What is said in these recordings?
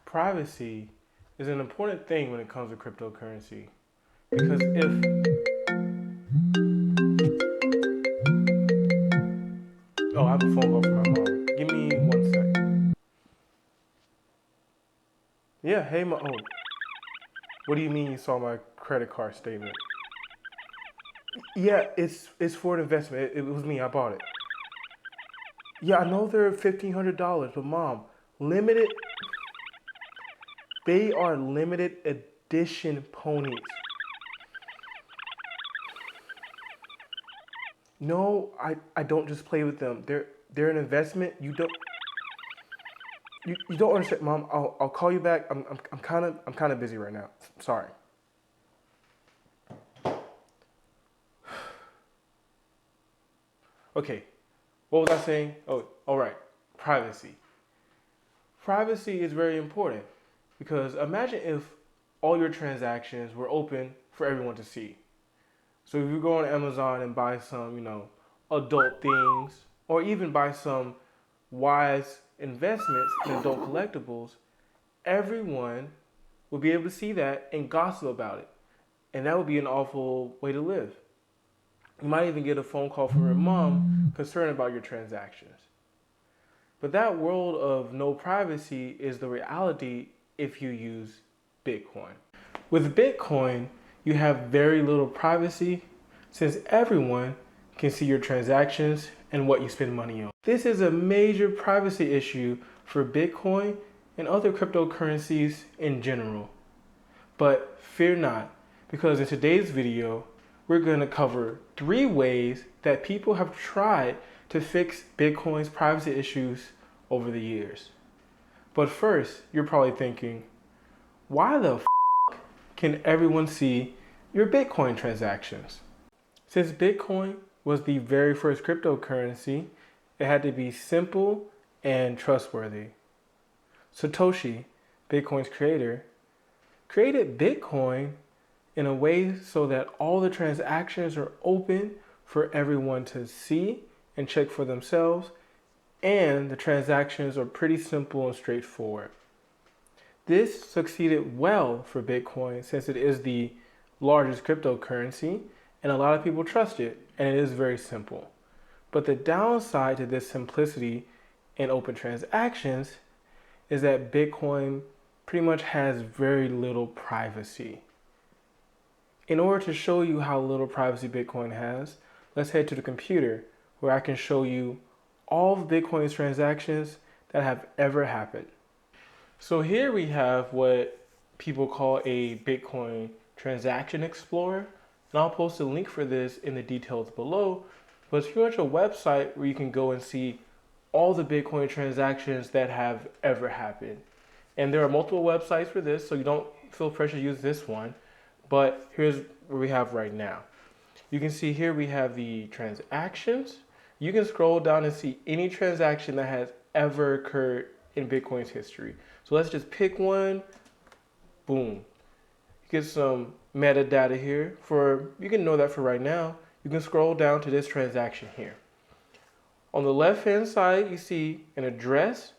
privacy is an important thing when it comes to cryptocurrency. Because if, oh, I have a phone call from my mom. Give me 1 sec. Yeah, hey, oh, what do you mean you saw my credit card statement? Yeah, it's for an investment. It was me. I bought it. Yeah, I know they're $1,500, but mom, limited. They are limited edition ponies. No, I don't just play with them. They're an investment. You don't understand, mom. I'll call you back. I'm kind of busy right now. Sorry. Okay, what was I saying? Oh, all right. Privacy. Privacy is very important because imagine if all your transactions were open for everyone to see. So if you go on Amazon and buy some, adult things, or even buy some wise investments in adult collectibles, everyone will be able to see that and gossip about it. And that would be an awful way to live. You might even get a phone call from your mom concerned about your transactions. But that world of no privacy is the reality if you use Bitcoin. With Bitcoin, you have very little privacy since everyone can see your transactions and what you spend money on. This is a major privacy issue for Bitcoin and other cryptocurrencies in general. But fear not, because in today's video, we're going to cover 3 ways that people have tried to fix Bitcoin's privacy issues over the years. But first, you're probably thinking, why the f can everyone see your Bitcoin transactions? Since Bitcoin was the very first cryptocurrency, it had to be simple and trustworthy. Satoshi, Bitcoin's creator, created Bitcoin in a way so that all the transactions are open for everyone to see and check for themselves, and the transactions are pretty simple and straightforward. This succeeded well for Bitcoin since it is the largest cryptocurrency and a lot of people trust it, and it is very simple. But the downside to this simplicity and open transactions is that Bitcoin pretty much has very little privacy. In order to show you how little privacy Bitcoin has, let's head to the computer where I can show you all of Bitcoin's transactions that have ever happened. So here we have what people call a Bitcoin transaction explorer, and I'll post a link for this in the details below, but it's pretty much a website where you can go and see all the Bitcoin transactions that have ever happened. And there are multiple websites for this, so you don't feel pressure to use this one, but here's what we have right now. You can see here we have the transactions. You can scroll down and see any transaction that has ever occurred in Bitcoin's history. So let's just pick one. Boom. You get some metadata here you can know that for right now. You can scroll down to this transaction here. On the left hand side, you see an address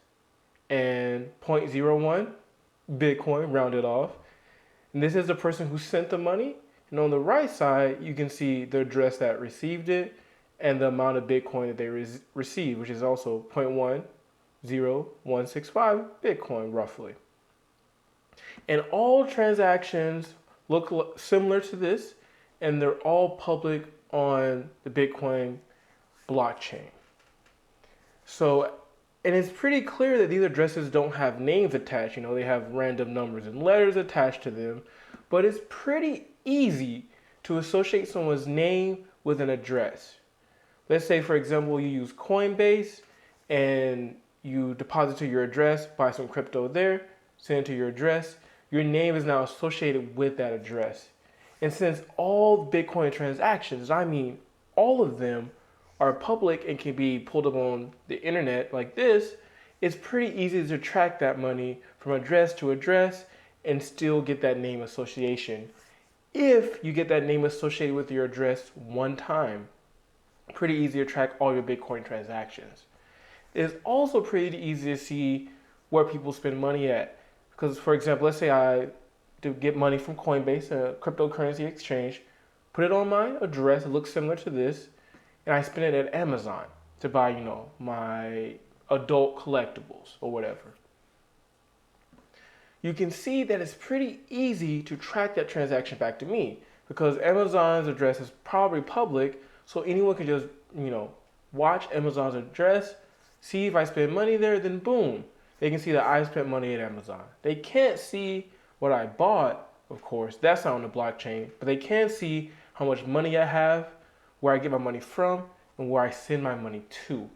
and 0.01 Bitcoin rounded off. And this is the person who sent the money. And on the right side, you can see the address that received it and the amount of Bitcoin that they received, which is also 0.10165 Bitcoin roughly. And all transactions look similar to this, and they're all public on the Bitcoin blockchain. So, and it's pretty clear that these addresses don't have names attached. They have random numbers and letters attached to them, but it's pretty easy to associate someone's name with an address. Let's say, for example, you use Coinbase and you deposit to your address, buy some crypto there, send it to your address. Your name is now associated with that address. And since all Bitcoin transactions, I mean all of them, are public and can be pulled up on the internet like this, it's pretty easy to track that money from address to address and still get that name association. If you get that name associated with your address one time, pretty easy to track all your Bitcoin transactions. It's also pretty easy to see where people spend money at, Because, for example, let's say I do get money from Coinbase, a cryptocurrency exchange, put it on my address, it looks similar to this, and I spend it at Amazon to buy, my adult collectibles or whatever. You can see that it's pretty easy to track that transaction back to me because Amazon's address is probably public, so anyone can just, watch Amazon's address, see if I spend money there, then boom, they can see that I spent money at Amazon. They can't see what I bought, of course, that's not on the blockchain, but they can see how much money I have, where I get my money from, and where I send my money to.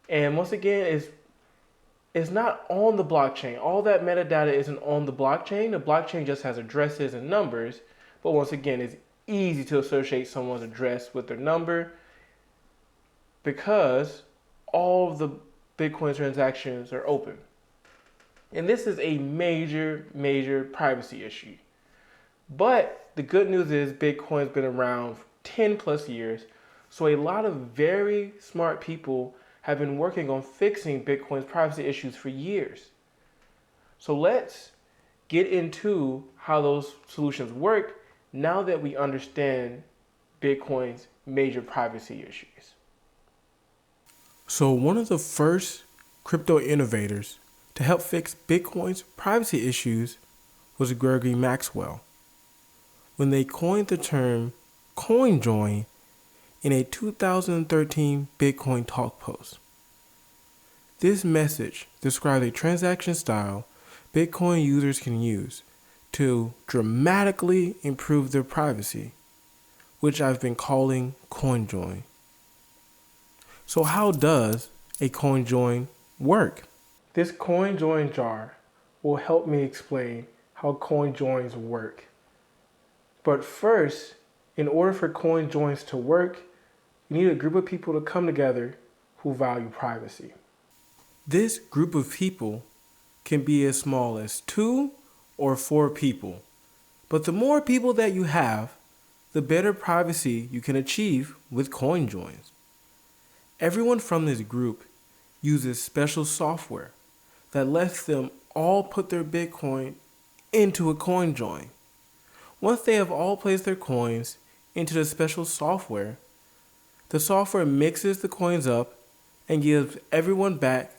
And once again, it's not on the blockchain. All that metadata isn't on the blockchain. The blockchain just has addresses and numbers, but once again, it's easy to associate someone's address with their number because all of the Bitcoin transactions are open. And this is a major, major privacy issue. But the good news is Bitcoin's been around for 10 plus years. So a lot of very smart people have been working on fixing Bitcoin's privacy issues for years. So let's get into how those solutions work now that we understand Bitcoin's major privacy issues. So one of the first crypto innovators to help fix Bitcoin's privacy issues was Gregory Maxwell, when they coined the term CoinJoin in a 2013 Bitcoin talk post. This message describes a transaction style Bitcoin users can use to dramatically improve their privacy, which I've been calling CoinJoin. So how does a CoinJoin work? This CoinJoin jar will help me explain how CoinJoins work. But first, in order for CoinJoins to work, you need a group of people to come together who value privacy. This group of people can be as small as 2 or 4 people. But the more people that you have, the better privacy you can achieve with CoinJoins. Everyone from this group uses special software that lets them all put their Bitcoin into a CoinJoin. Once they have all placed their coins into the special software, the software mixes the coins up and gives everyone back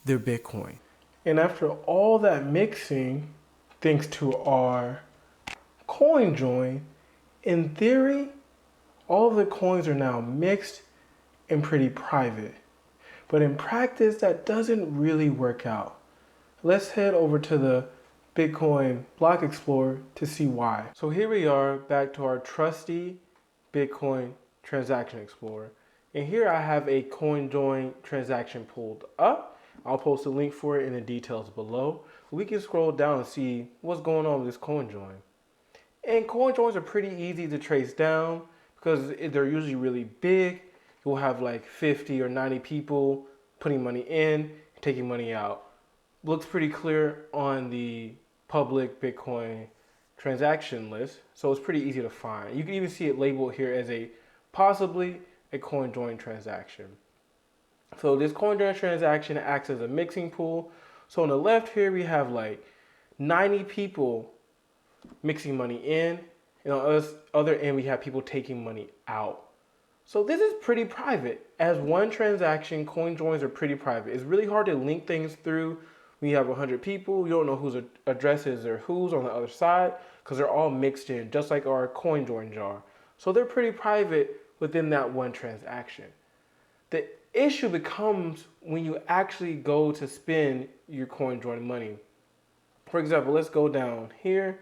their Bitcoin. And after all that mixing, thanks to our CoinJoin, in theory, all of the coins are now mixed and pretty private. But in practice, that doesn't really work out. Let's head over to the Bitcoin Block Explorer to see why. So here we are back to our trusty Bitcoin Transaction Explorer. And here I have a CoinJoin transaction pulled up. I'll post a link for it in the details below. We can scroll down and see what's going on with this CoinJoin. And CoinJoins are pretty easy to trace down because they're usually really big. You'll have like 50 or 90 people putting money in, taking money out. Looks pretty clear on the public Bitcoin transaction list, so it's pretty easy to find. You can even see it labeled here as possibly a CoinJoin transaction. So this CoinJoin transaction acts as a mixing pool. So on the left here we have like 90 people mixing money in, and on the other end we have people taking money out. So this is pretty private. As one transaction, CoinJoins are pretty private. It's really hard to link things through. We have 100 people. You don't know whose addresses or who's on the other side because they're all mixed in, just like our CoinJoin jar. So they're pretty private within that one transaction. The issue becomes when you actually go to spend your CoinJoin money. For example, let's go down here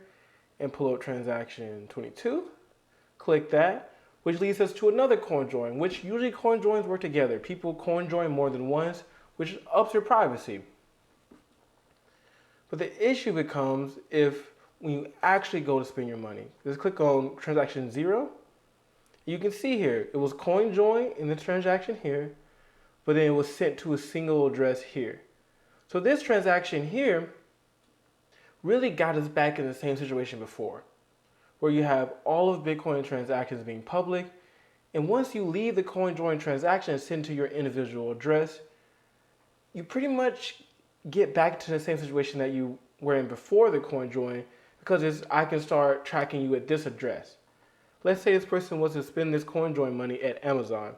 and pull up transaction 22. Click that, which leads us to another CoinJoin, which usually CoinJoins work together. People CoinJoin more than once, which ups your privacy. But the issue becomes if when you actually go to spend your money. Just click on transaction 0. You can see here, it was CoinJoin in the transaction here, but then it was sent to a single address here. So this transaction here really got us back in the same situation before, where you have all of Bitcoin transactions being public. And once you leave the CoinJoin transaction and send to your individual address, you pretty much get back to the same situation that you were in before the coin join because I can start tracking you at this address. Let's say this person was to spend this coin join money at Amazon.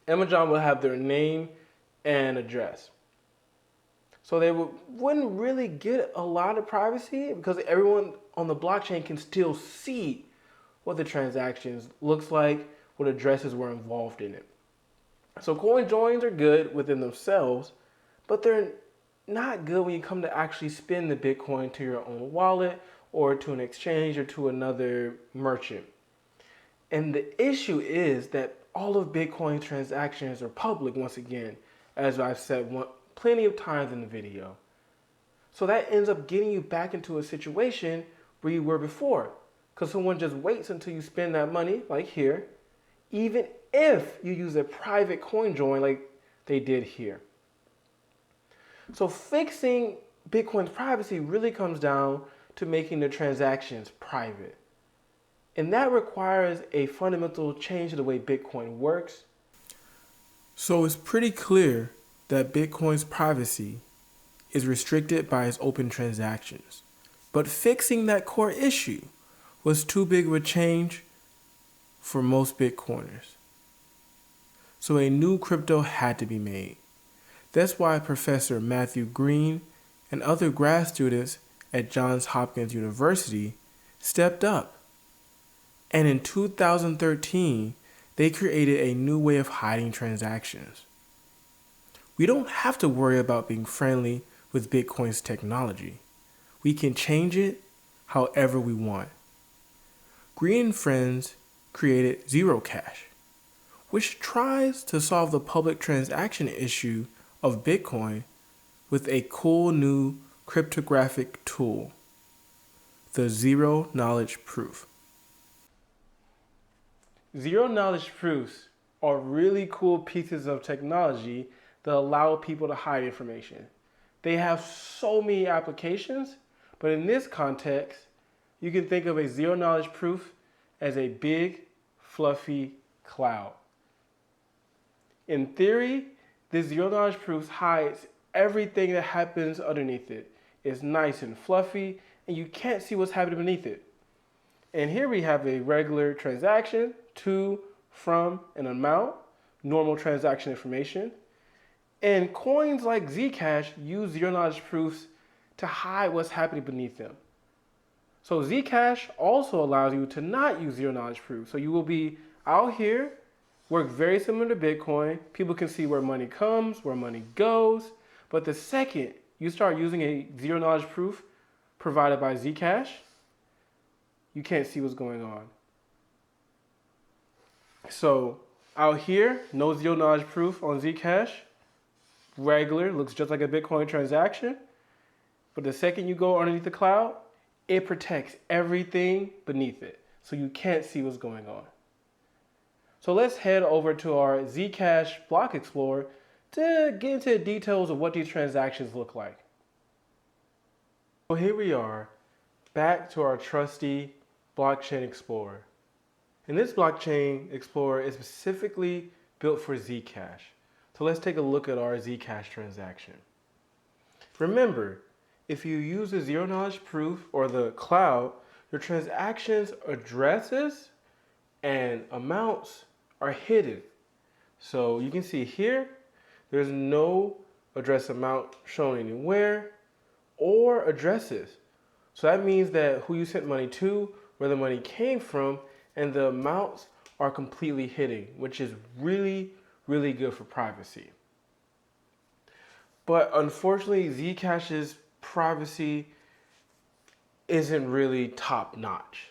Amazon will have their name and address. So they wouldn't really get a lot of privacy because everyone on the blockchain can still see what the transactions looks like, what addresses were involved in it. So coin joins are good within themselves, but they're not good when you come to actually spend the Bitcoin to your own wallet or to an exchange or to another merchant. And the issue is that all of Bitcoin transactions are public once again, as I've said plenty of times in the video. So that ends up getting you back into a situation where you were before, because someone just waits until you spend that money, like here, even if you use a private coin join like they did here. So fixing Bitcoin's privacy really comes down to making the transactions private. And that requires a fundamental change to the way Bitcoin works. So it's pretty clear that Bitcoin's privacy is restricted by its open transactions. But fixing that core issue was too big of a change for most Bitcoiners. So a new crypto had to be made. That's why Professor Matthew Greene and other grad students at Johns Hopkins University stepped up. And in 2013, they created a new way of hiding transactions. We don't have to worry about being friendly with Bitcoin's technology. We can change it however we want. Greene and friends created Zcash, which tries to solve the public transaction issue of Bitcoin with a cool new cryptographic tool, the zero knowledge proof. Zero knowledge proofs are really cool pieces of technology that allow people to hide information. They have so many applications, but in this context, you can think of a zero knowledge proof as a big, fluffy cloud. In theory, this zero knowledge proof hides everything that happens underneath it. It's nice and fluffy, and you can't see what's happening beneath it. And here we have a regular transaction, to, from, an amount, normal transaction information. And coins like Zcash use zero knowledge proofs to hide what's happening beneath them. So Zcash also allows you to not use zero knowledge proofs. So you will be out here, work very similar to Bitcoin. People can see where money comes, where money goes. But the second you start using a zero knowledge proof provided by Zcash, you can't see what's going on. So out here, no zero knowledge proof on Zcash. Regular, looks just like a Bitcoin transaction. But the second you go underneath the cloud, it protects everything beneath it. So you can't see what's going on. So let's head over to our Zcash block explorer to get into the details of what these transactions look like. So here we are, back to our trusty blockchain explorer. And this blockchain explorer is specifically built for Zcash. So let's take a look at our Zcash transaction. Remember, if you use the zero knowledge proof or the cloud, your transactions addresses and amounts are hidden. So you can see here, there's no address amount shown anywhere or addresses. So that means that who you sent money to, where the money came from, and the amounts are completely hidden, which is really, really good for privacy. But unfortunately, Zcash's privacy isn't really top notch,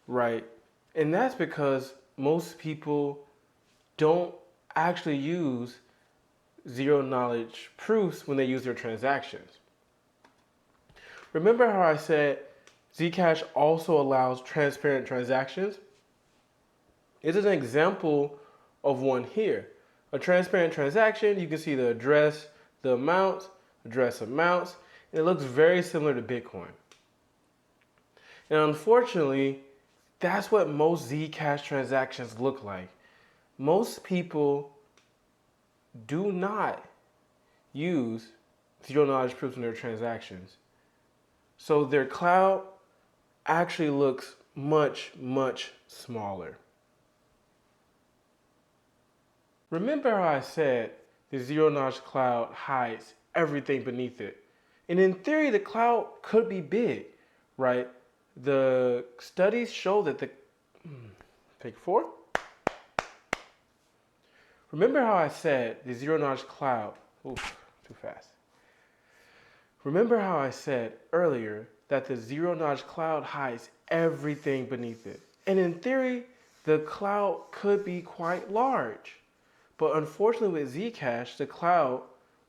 right? And that's because most people don't actually use zero knowledge proofs when they use their transactions. Remember how I said Zcash also allows transparent transactions? This is an example of one here. A transparent transaction, you can see the address, the amounts, address amounts, and it looks very similar to Bitcoin. And unfortunately, that's what most Zcash transactions look like. Most people do not use zero knowledge proofs in their transactions. So their cloud actually looks much, much smaller. Remember how I said the zero knowledge cloud hides everything beneath it? And in theory, the cloud could be big, right? The studies show that take 4. Remember how I said the zero knowledge cloud, oof, too fast. Remember how I said earlier that the zero knowledge cloud hides everything beneath it. And in theory, the cloud could be quite large. But unfortunately with Zcash, the cloud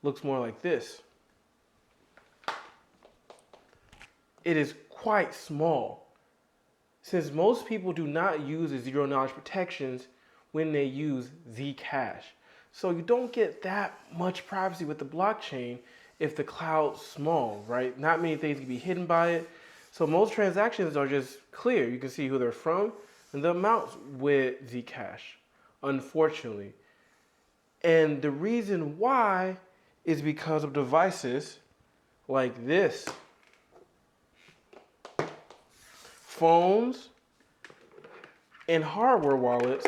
looks more like this. It is quite small. Since most people do not use the zero knowledge protections when they use Zcash. So you don't get that much privacy with the blockchain if the cloud's small, right? Not many things can be hidden by it. So most transactions are just clear. You can see who they're from and the amounts with Zcash, unfortunately. And the reason why is because of devices like this. Phones and hardware wallets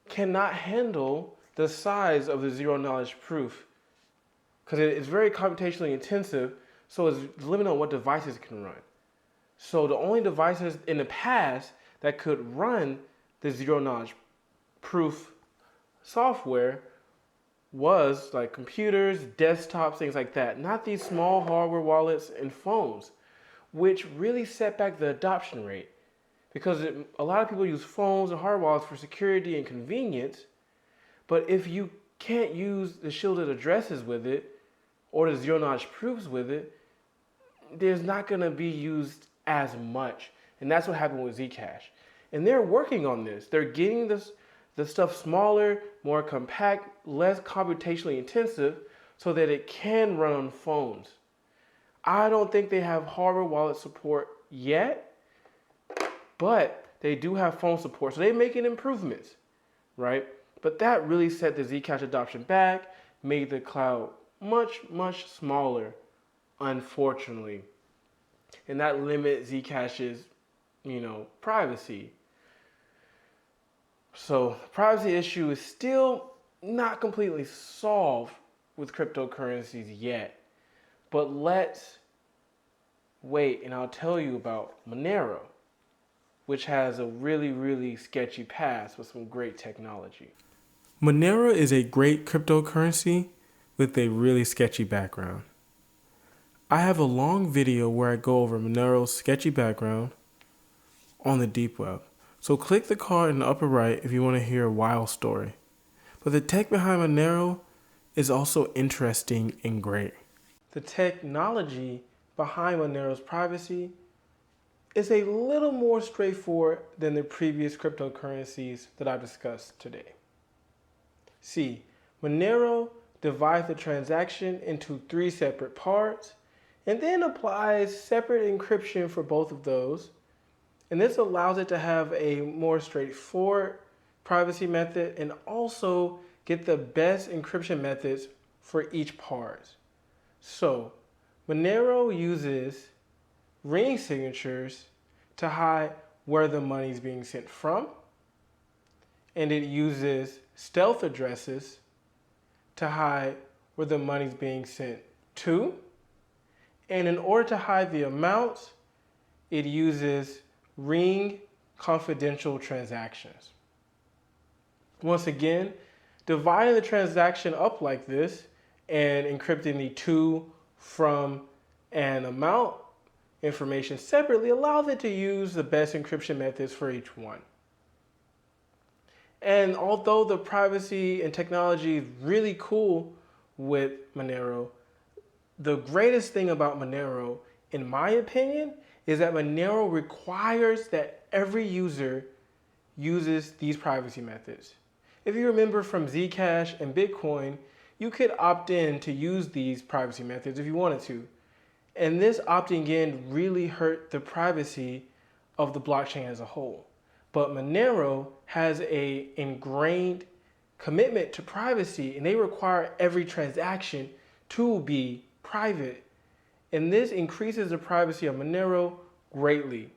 cannot handle the size of the zero knowledge proof because it's very computationally intensive, so it's limited on what devices it can run. So the only devices in the past that could run the zero knowledge proof software was like computers, desktops, things like that, not these small hardware wallets and phones, which really set back the adoption rate because a lot of people use phones and hardware wallets for security and convenience. But if you can't use the shielded addresses with it or the zero knowledge proofs with it, there's not going to be used as much. And that's what happened with Zcash. And they're working on this. They're getting the stuff smaller, more compact, less computationally intensive so that it can run on phones. I don't think they have hardware wallet support yet, but they do have phone support. So they're making improvements, right? But that really set the Zcash adoption back, made the cloud much, much smaller, unfortunately. And that limits Zcash's, privacy. So the privacy issue is still not completely solved with cryptocurrencies yet. But let's wait and I'll tell you about Monero, which has a really, really sketchy past with some great technology. Monero is a great cryptocurrency with a really sketchy background. I have a long video where I go over Monero's sketchy background on the deep web. So click the card in the upper right if you want to hear a wild story. But the tech behind Monero is also interesting and great. The technology behind Monero's privacy is a little more straightforward than the previous cryptocurrencies that I've discussed today. See, Monero divides the transaction into 3 separate parts and then applies separate encryption for both of those. And this allows it to have a more straightforward privacy method and also get the best encryption methods for each part. So, Monero uses ring signatures to hide where the money is being sent from, and it uses stealth addresses to hide where the money is being sent to, and in order to hide the amounts, it uses ring confidential transactions. Once again, dividing the transaction up like this and encrypting the to, from, and amount information separately allows it to use the best encryption methods for each one. And although the privacy and technology is really cool with Monero, the greatest thing about Monero, in my opinion, is that Monero requires that every user uses these privacy methods. If you remember from Zcash and Bitcoin, you could opt in to use these privacy methods if you wanted to. And this opting in really hurt the privacy of the blockchain as a whole. But Monero has a ingrained commitment to privacy, and they require every transaction to be private. And this increases the privacy of Monero greatly.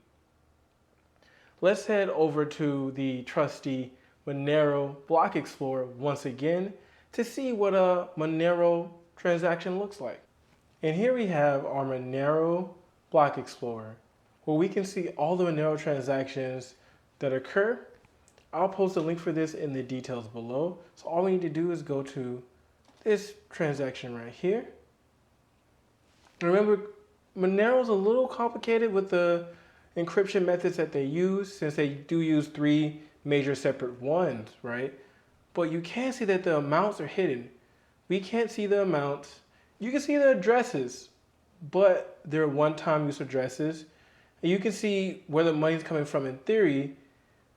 Let's head over to the trusty Monero Block Explorer once again to see what a Monero transaction looks like. And here we have our Monero Block Explorer, where we can see all the Monero transactions that occur. I'll post a link for this in the details below. So all we need to do is go to this transaction right here. Remember, Monero is a little complicated with the encryption methods that they use, since they do use 3 major separate ones, right? But you can see that the amounts are hidden. We can't see the amounts. You can see the addresses, but they're one-time use addresses. And you can see where the money's coming from in theory,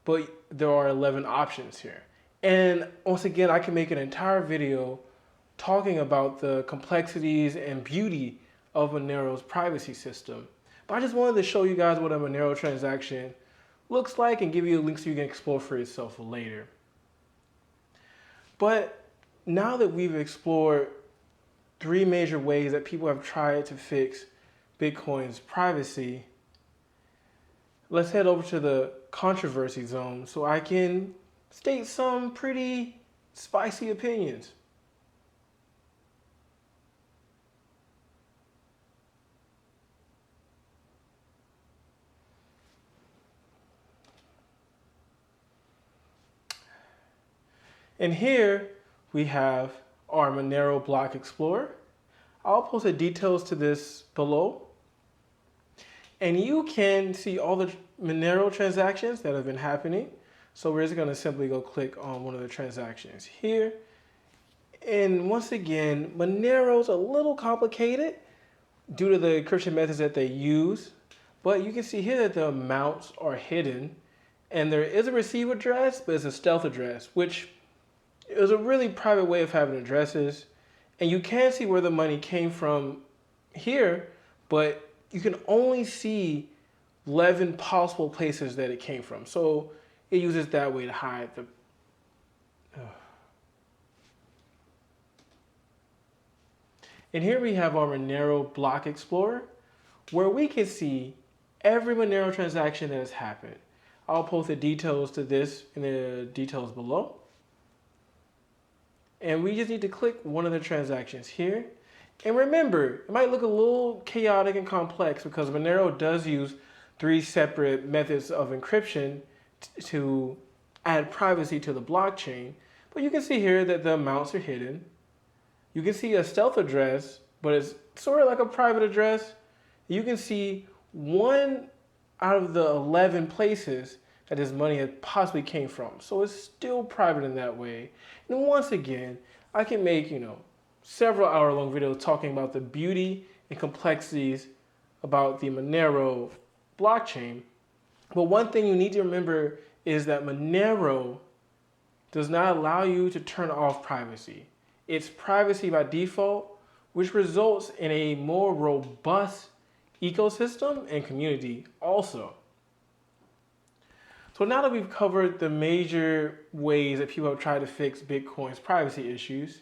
but there are 11 options here. And once again, I can make an entire video talking about the complexities and beauty of Monero's privacy system. But I just wanted to show you guys what a Monero transaction looks like and give you links so you can explore for yourself later. But now that we've explored 3 major ways that people have tried to fix Bitcoin's privacy, let's head over to the controversy zone so I can state some pretty spicy opinions. And here we have our Monero Block Explorer. I'll post the details to this below. And you can see all the Monero transactions that have been happening. So we're just going to simply go click on one of the transactions here. And once again, Monero's a little complicated due to the encryption methods that they use. But you can see here that the amounts are hidden. And there is a receive address, but it's a stealth address, which is a really private way of having addresses. And you can see where the money came from here, but you can only see 11 possible places that it came from. So it uses that way to hide the... And here we have our Monero Block Explorer, where we can see every Monero transaction that has happened. I'll post the details to this in the details below. And we just need to click one of the transactions here. And remember, it might look a little chaotic and complex because Monero does use 3 separate methods of encryption to add privacy to the blockchain. But you can see here that the amounts are hidden. You can see a stealth address, but it's sort of like a private address. You can see 1 out of the 11 places that this money had possibly came from. So it's still private in that way. And once again, I can make, several hour-long videos talking about the beauty and complexities about the Monero blockchain. But one thing you need to remember is that Monero does not allow you to turn off privacy. It's privacy by default, which results in a more robust ecosystem and community also. So now that we've covered the major ways that people have tried to fix Bitcoin's privacy issues,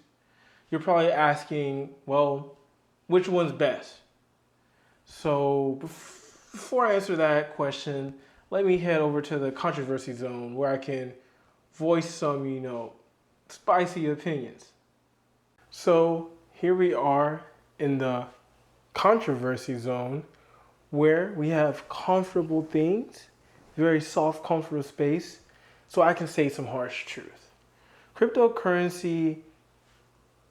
you're probably asking, well, which one's best? So before I answer that question, let me head over to the controversy zone where I can voice some, spicy opinions. So here we are in the controversy zone where we have comfortable things, very soft, comfortable space, so I can say some harsh truth. Cryptocurrency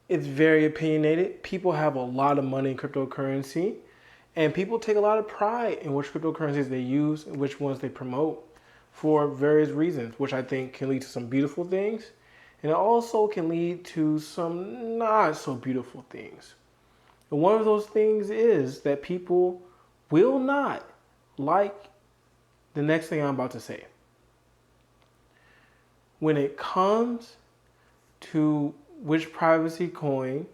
is very opinionated. People have a lot of money in cryptocurrency, and people take a lot of pride in which cryptocurrencies they use and which ones they promote for various reasons, which I think can lead to some beautiful things, and it also can lead to some not so beautiful things. And one of those things is that people will not like the next thing I'm about to say. When it comes to which privacy coin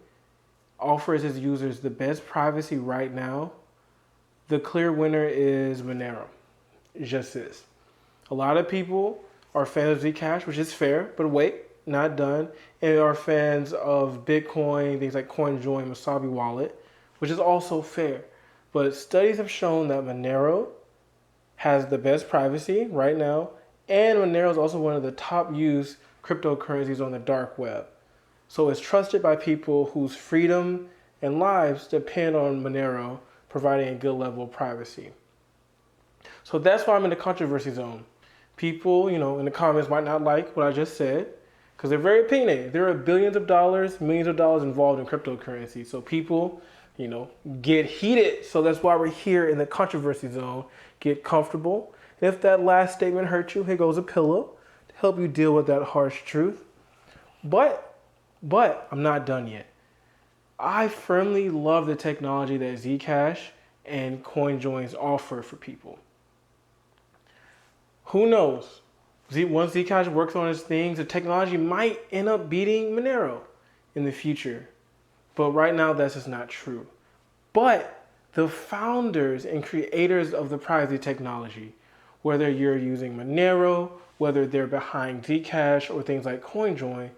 offers its users the best privacy right now, the clear winner is Monero. It just is. A lot of people are fans of Zcash, which is fair, but wait, not done, and are fans of Bitcoin, things like CoinJoin, Wasabi Wallet, which is also fair. But studies have shown that Monero has the best privacy right now, and Monero is also one of the top used cryptocurrencies on the dark web. So it's trusted by people whose freedom and lives depend on Monero providing a good level of privacy. So that's why I'm in the controversy zone. People, in the comments might not like what I just said because they're very opinionated. There are billions of dollars, millions of dollars involved in cryptocurrency. So people, get heated. So that's why we're here in the controversy zone. Get comfortable. If that last statement hurt you, here goes a pillow to help you deal with that harsh truth. But I'm not done yet. I firmly love the technology that Zcash and CoinJoins offer for people. Who knows? Once Zcash works on its things, the technology might end up beating Monero in the future. But right now, that's just not true. But the founders and creators of the privacy technology, whether you're using Monero, whether they're behind Zcash or things like CoinJoin,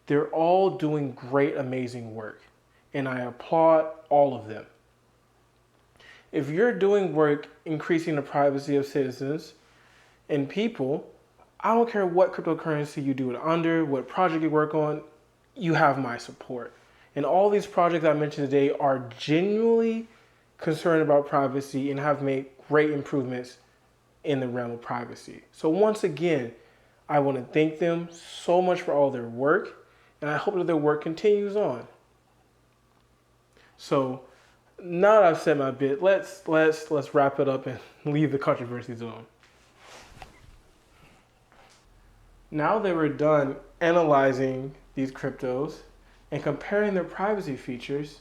they're all doing great, amazing work. And I applaud all of them. If you're doing work increasing the privacy of citizens and people, I don't care what cryptocurrency you do it under, what project you work on, you have my support. And all these projects I mentioned today are genuinely concerned about privacy and have made great improvements in the realm of privacy. So once again, I want to thank them so much for all their work, and I hope that their work continues on. So now that I've said my bit, let's wrap it up and leave the controversy zone. Now that we're done analyzing these cryptos and comparing their privacy features,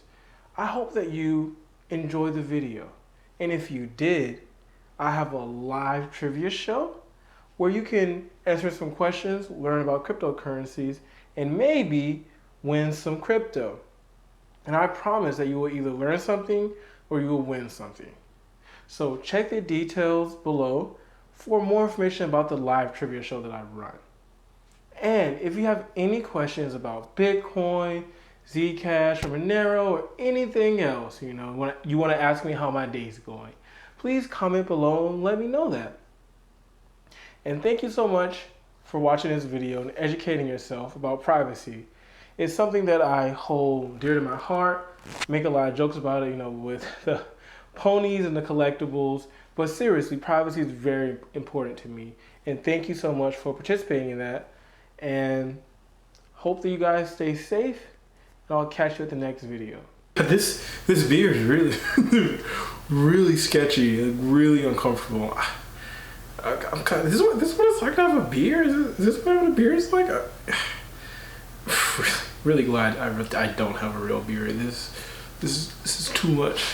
I hope that you enjoyed the video. And if you did, I have a live trivia show where you can answer some questions, learn about cryptocurrencies, and maybe win some crypto. And I promise that you will either learn something or you will win something. So check the details below for more information about the live trivia show that I run. And if you have any questions about Bitcoin, Zcash, or Monero, or anything else, you want to ask me how my day's going, please comment below and let me know that. And thank you so much for watching this video and educating yourself about privacy. It's something that I hold dear to my heart, make a lot of jokes about it, with the ponies and the collectibles. But seriously, privacy is very important to me. And thank you so much for participating in that. And hope that you guys stay safe. And I'll catch you at the next video. This beer is really, really sketchy and really uncomfortable. I'm kind of, this is what it's like to have a beer? Is this what having a beer is like? Really glad I don't have a real beer. This is too much.